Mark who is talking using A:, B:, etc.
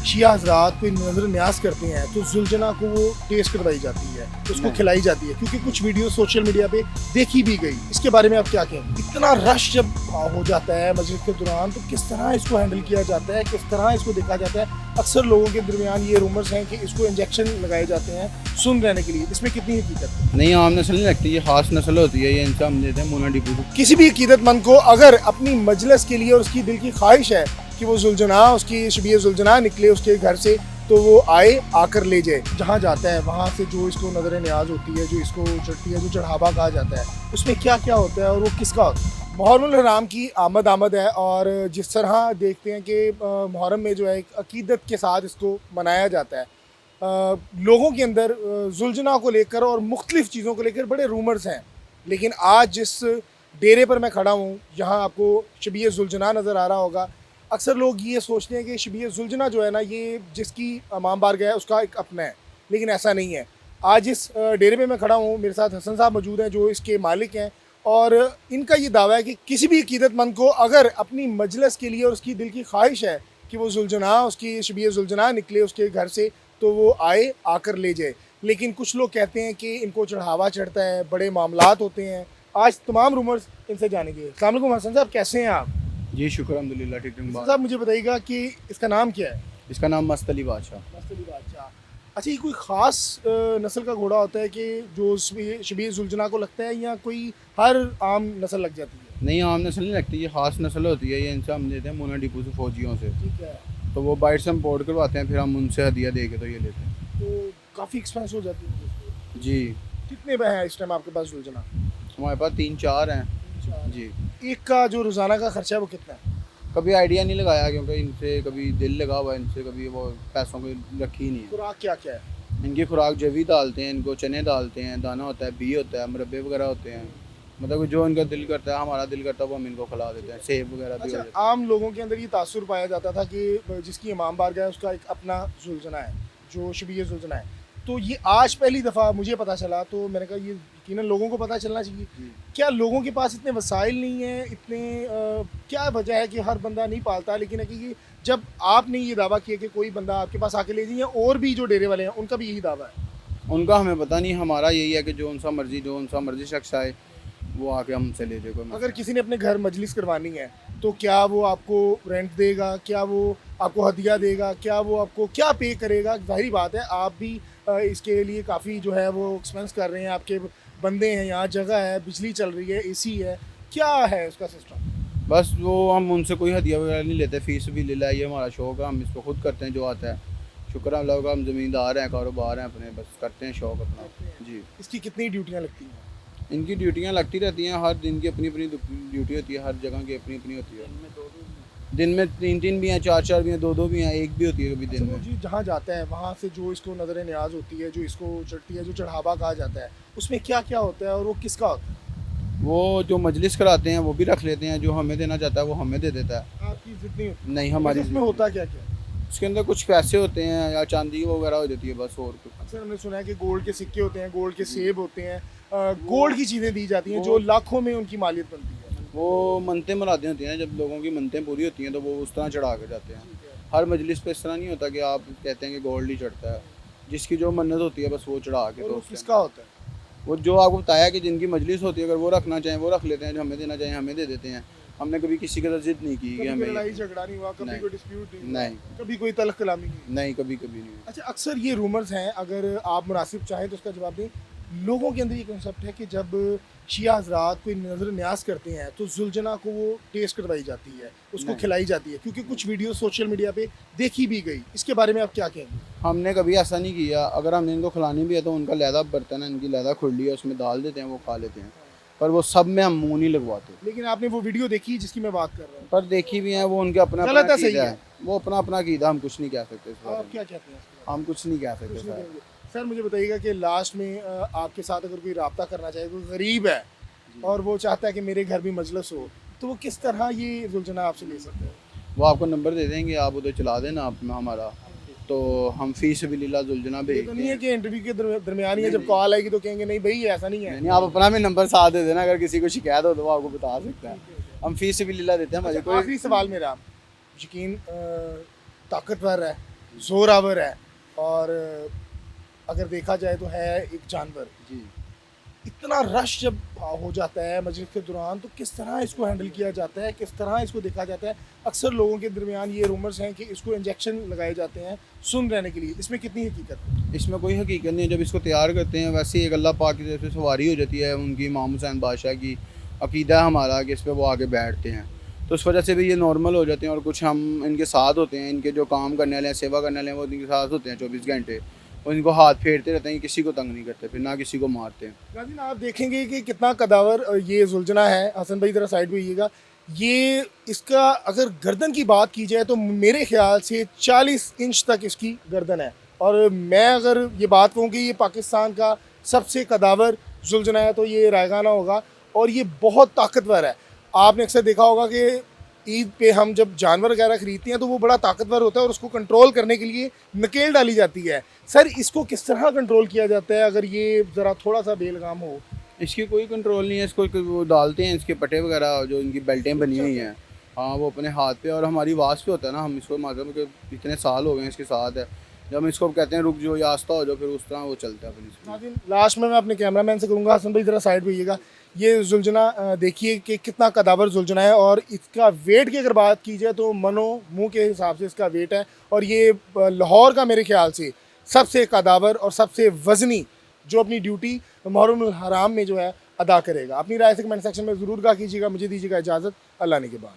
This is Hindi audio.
A: शिया हजरात कोई नजर न्याज करते हैं तो जुलजना को वो टेस्ट करवाई जाती है, उसको खिलाई जाती है, क्योंकि कुछ वीडियो सोशल मीडिया पे देखी भी गई। इसके बारे में आप क्या कहेंगे? इतना रश जब हो जाता है मस्जिद के दौरान तो किस तरह इसको हैंडल किया जाता है, किस तरह इसको देखा जाता है? अक्सर लोगों के दरमियान ये रूमर्स हैं कि इसको इंजेक्शन लगाए जाते हैं सुन रहने के लिए, इसमें कितनी हकीकत है?
B: नहीं, आम नस्ल नहीं लगती, ये खास नस्ल होती है। ये इनसे हम देते हैं मोना डिपू को।
A: किसी भी अकीदतमंद को अगर अपनी मजलिस के लिए और उसकी दिल की ख्वाहिश है कि वो जुलजना, उसकी शबीह जुलजना निकले उसके घर से, तो वो आए, आकर ले जाए। जहाँ जाता है वहाँ से जो इसको नजर न्याज होती है, जो इसको चढ़ती है, जो चढ़ावा कहा जाता है, उसमें क्या क्या होता है और वो किसका होता है? मुहर्रमुल हराम की आमद है और जिस तरह देखते हैं कि मुहर्रम में जो है एक अकीदत के साथ इसको मनाया जाता है, लोगों के अंदर जुलजना को लेकर और मुख्तलिफ चीज़ों को लेकर बड़े रूमर्स हैं। लेकिन आज जिस डेरे पर मैं खड़ा हूँ, यहाँ आपको शबीह जुलजना नज़र आ रहा होगा। अक्सर लोग ये सोचते हैं कि शबीह जुलजना जो है ना, ये जिसकी इमाम बारगाह है उसका एक अपना है, लेकिन ऐसा नहीं है। आज इस डेरे पे मैं खड़ा हूँ, मेरे साथ हसन साहब मौजूद हैं जो इसके मालिक हैं, और इनका ये दावा है कि किसी भी अकीदतमंद को अगर अपनी मजलिस के लिए और उसकी दिल की ख्वाहिश है कि वो जुलजना, उसकी शबीह जुलजना निकले उसके घर से, तो वो आए, आकर ले जाए। लेकिन कुछ लोग कहते हैं कि इनको चढ़ावा चढ़ता है, बड़े मामलात होते हैं। आज तमाम रूमर्स इनसे जानेंगे। अस्सलाम वालेकुम हसन साहब, कैसे हैं आप?
B: जी शुक्र अल्हम्दुलिल्लाह, ठीक
A: हसन
B: ठाक।
A: साहब मुझे बताइएगा कि इसका नाम क्या है?
B: इसका नाम मस्त अली बादशाह।
A: मस्तली बादशाह। अच्छा, ये कोई ख़ास नस्ल का घोड़ा होता है कि जो शबीह जुलजना को लगता है, या कोई हर आम नस्ल लग जाती है?
B: नहीं, आम नस्ल नहीं लगती, ये खास नस्ल होती है। ये इनसे हम देते हैं मोना डिपू से, फौजियों से।
A: ठीक है।
B: तो वो बाइट से हम पोर्ट करवाते हैं, फिर हम उनसे हदिया दे के तो ये लेते हैं।
A: तो काफ़ी एक्सपेंस हो जाती है।
B: जी,
A: कितने हैं इस टाइम आपके पास जुलजना?
B: हमारे पास 3-4 हैं। जी,
A: एक का जो रोज़ाना का खर्चा है वो कितना है?
B: कभी आइडिया नहीं लगाया, क्योंकि इनसे कभी दिल लगा हुआ है, इनसे कभी वो पैसों की रखी नहीं है।
A: खुराक क्या क्या है?
B: इनकी खुराक जवी डालते हैं, इनको चने डालते हैं, दाना होता है, बी होता है, मुरब्बे वगैरह होते हैं। मतलब जो इनका दिल करता है, हमारा दिल करता है, वो हम इनको खिला देते हैं। सेब वगैरह भी हो
A: अच्छा,
B: जाते हैं।
A: आम लोगों के अंदर ये तासुर पाया जाता था कि जिसकी इमाम बारगाह है उसका एक अपना जुलजना है, जो शबीह जुलजना है। तो ये आज पहली दफ़ा मुझे पता चला, तो मैंने कहा ये यकीनन लोगों को पता चलना चाहिए। क्या लोगों के पास इतने वसाइल नहीं हैं, इतने क्या वजह है कि हर बंदा नहीं पालता? लेकिन है कि ये जब आपने ये दावा किया कि कोई बंदा आपके पास आके ले जाइए, और भी जो डेरे वाले हैं उनका भी यही दावा है?
B: उनका हमें पता नहीं, हमारा यही है कि जो उनसा मर्जी शख्स आए वो आके हमसे ले जाए। कोई मसला
A: अगर किसी ने अपने घर मजलिस करवानी है तो क्या वो आपको रेंट देगा, क्या वो आपको हदिया देगा, क्या वो आपको क्या पे करेगा? जाहिर बात है आप भी इसके लिए काफ़ी जो है वो एक्सपेंस कर रहे हैं, आपके बंदे हैं, यहाँ जगह है, बिजली चल रही है, एसी है, क्या है उसका सिस्टम?
B: बस वो हम उनसे कोई हदिया वगैरह नहीं लेते, फीस भी ले ला, ये हमारा शौक है, हम इसको खुद करते हैं जो आता है। शुक्र अल्लाह का, हम ज़मींदार हैं, कारोबार हैं अपने, बस करते हैं शौक अपना। जी,
A: इसकी कितनी ड्यूटियाँ लगती हैं?
B: इनकी ड्यूटियाँ लगती रहती हैं, हर दिन की अपनी अपनी ड्यूटी होती है, हर जगह की अपनी अपनी होती है। दिन में 3-3 भी हैं, 4-4 भी हैं, 2-2 भी हैं, एक भी होती है कभी दिन
A: अच्छा, वो
B: में।
A: जी जहाँ जाता है वहाँ से जो इसको नजर न्याज होती है, जो इसको चढ़ती है, जो चढ़ावा कहा जाता है, उसमें क्या क्या होता है और वो किसका होता है?
B: वो जो मजलिस कराते हैं वो भी रख लेते हैं, जो हमें देना चाहता है वो हमें दे देता है।
A: आपकी जितनी होती
B: नहीं,
A: है
B: हमारी
A: उसमें होता क्या क्या है?
B: उसके अंदर कुछ पैसे होते हैं या चांदी वगैरह हो जाती है, बस और कुछ।
A: अक्सर हमने सुना है कि गोल्ड के सिक्के होते हैं, गोल्ड के सेब होते हैं, गोल्ड की चीज़ें दी जाती हैं जो लाखों में उनकी मालियत बनती है।
B: वो मनतें मुरादें होती हैं, जब लोगों की मनतें पूरी होती हैं तो वो उस तरह चढ़ा के जाते हैं। हर मजलिस पे इस तरह नहीं होता कि आप कहते हैं कि गोल्ड ही चढ़ता है। जिसकी जो मन्नत होती है बस वो चढ़ा के,
A: और
B: तो
A: वो
B: उसके
A: किसका होता है?
B: वो जो आपको बताया कि जिनकी मजलिस होती है, अगर वो रखना चाहें वो रख लेते हैं, जो हमें देना चाहें हमें दे देते हैं। हमने कभी किसी के साथ जिद नहीं की कि
A: कभी
B: हमें
A: कोई लड़ाई झगड़ा नहीं हुआ, कभी
B: नहीं।
A: कोई डिस्प्यूट नहीं हुआ,
B: नहीं।
A: कभी कोई तलख कलामी नहीं हुई?
B: नहीं, कभी कभी नहीं।
A: अच्छा, अक्सर ये रूमर्स हैं, अगर आप मुनासिब चाहें तो उसका जवाब दें। लोगों के अंदर ये कंसेप्ट है कि जब शिया हजरात कोई नजर न्याज करते हैं तो जुलजना को वो टेस्ट करवाई जाती है, उसको
B: नहीं।
A: खिलाई जाती है, क्योंकि कुछ वीडियो सोशल मीडिया पे देखी भी गई। इसके बारे में आप क्या कहेंगे?
B: हमने कभी ऐसा नहीं किया। अगर हमने इनको खिलानी भी है तो उनका लहदा बर्तन है, इनकी लहदा खुरली है, उसमें डाल देते हैं, वो खा लेते हैं। पर वो सब में हम मुँह नहीं लगवाते।
A: लेकिन आपने वो वीडियो देखी जिसकी मैं बात कर रहा हूँ?
B: पर देखी भी है, वो उनके अपना
A: गलत
B: अपना
A: है, सही
B: कीदा
A: है?
B: वो अपना अपना कीदा, हम कुछ नहीं कह सकते इस बारे
A: आप
B: में।
A: क्या कहते हैं इसके बारे में?
B: हम कुछ नहीं कह सकते
A: कुछ नहीं
B: सर।
A: कहेंगे। सर मुझे बताइएगा कि लास्ट में आपके साथ अगर कोई रब्ता करना चाहे, कोई गरीब है और वो चाहता है कि मेरे घर भी मजलिस हो, तो वो किस तरह ये जुलजना आपसे ले सकते हैं?
B: वो आपको नंबर दे देंगे, आप उधर चला देना आप हमारा, तो हम फीस भी लीला जुलजना
A: ये
B: भेज
A: तो नहीं है कि इंटरव्यू के दरमियान ही है, जब कॉल आएगी तो कहेंगे नहीं भाई ऐसा नहीं है?
B: नहीं, आप अपना भी नंबर साथ दे देना, अगर किसी को शिकायत हो तो वो आपको बता सकता है। हम फीस भी लीला देते हैं हमारे
A: अच्छा,
B: को।
A: आखिरी सवाल मेरा, यकीन ताकतवर है, जोरावर है और अगर देखा जाए तो है एक जानवर।
B: जी।
A: इतना रश जब हो जाता है मजलिस के दौरान तो किस तरह इसको हैंडल किया जाता है, किस तरह इसको देखा जाता है? अक्सर लोगों के दरमियान ये रूमर्स हैं कि इसको इंजेक्शन लगाए जाते हैं सुन रहने के लिए, इसमें कितनी हकीकत है?
B: इसमें कोई हकीकत नहीं है। जब इसको तैयार करते हैं वैसे ही एक अल्लाह पाक की तरफ से सवारी हो जाती है, उनकी इमाम हुसैन बादशाह की अकीदा है हमारा कि इस पर वो आगे बैठते हैं, तो उस वजह से भी ये नॉर्मल हो जाते हैं। और कुछ हम इनके साथ होते हैं, इनके जो काम करने वाले हैं, सेवा करने वाले हैं, वो इनके साथ होते हैं 24 घंटे। और इनको हाथ फेरते रहते हैं, किसी को तंग नहीं करते, फिर ना किसी को मारते हैं।
A: नाज़रीन आप देखेंगे कि कितना कदावर ये जुलझना है। हसन भाई ज़रा साइड पे आइएगा। ये इसका अगर गर्दन की बात की जाए तो मेरे ख्याल से 40 इंच तक इसकी गर्दन है। और मैं अगर ये बात कहूँ कि ये पाकिस्तान का सबसे कदावर जुलझना है तो ये रायगाना होगा और ये बहुत ताकतवर है। आपने अक्सर देखा होगा कि ईद पे हम जब जानवर वगैरह खरीदते हैं तो वो बड़ा ताकतवर होता है और उसको कंट्रोल करने के लिए नकेल डाली जाती है। सर इसको किस तरह कंट्रोल किया जाता है अगर ये ज़रा थोड़ा सा बेलगाम हो?
B: इसकी कोई कंट्रोल नहीं है। इसको वो डालते हैं, इसके पट्टे वगैरह जो इनकी बेल्टें बनी हुई हैं, हाँ वो अपने हाथ पे और हमारी आवाज़ पे होता है ना। हम इसको मालूम कि इतने साल हो गए हैं इसके साथ है, जब हम इसको कहते हैं रुक जाओ या आस्ता हो जाओ, फिर उस तरह वो चलता है अपनी।
A: नाज़रीन लास्ट में मैं अपने कैमरामैन से कहूँगा हसन भाई ज़रा साइड पे आइएगा। ये जुलझना देखिए कि कितना कदावर जुलझना है और इसका वेट की अगर बात की जाए तो मनो मुँह के हिसाब से इसका वेट है। और ये लाहौर का मेरे ख्याल से सबसे कदावर और सबसे वज़नी जो अपनी ड्यूटी मुहर्रम हराम में जो है अदा करेगा। अपनी राय से कमेंट सेक्शन में ज़रूर कहा कीजिएगा। मुझे दीजिएगा इजाज़त। अल्लाह ने के बाद।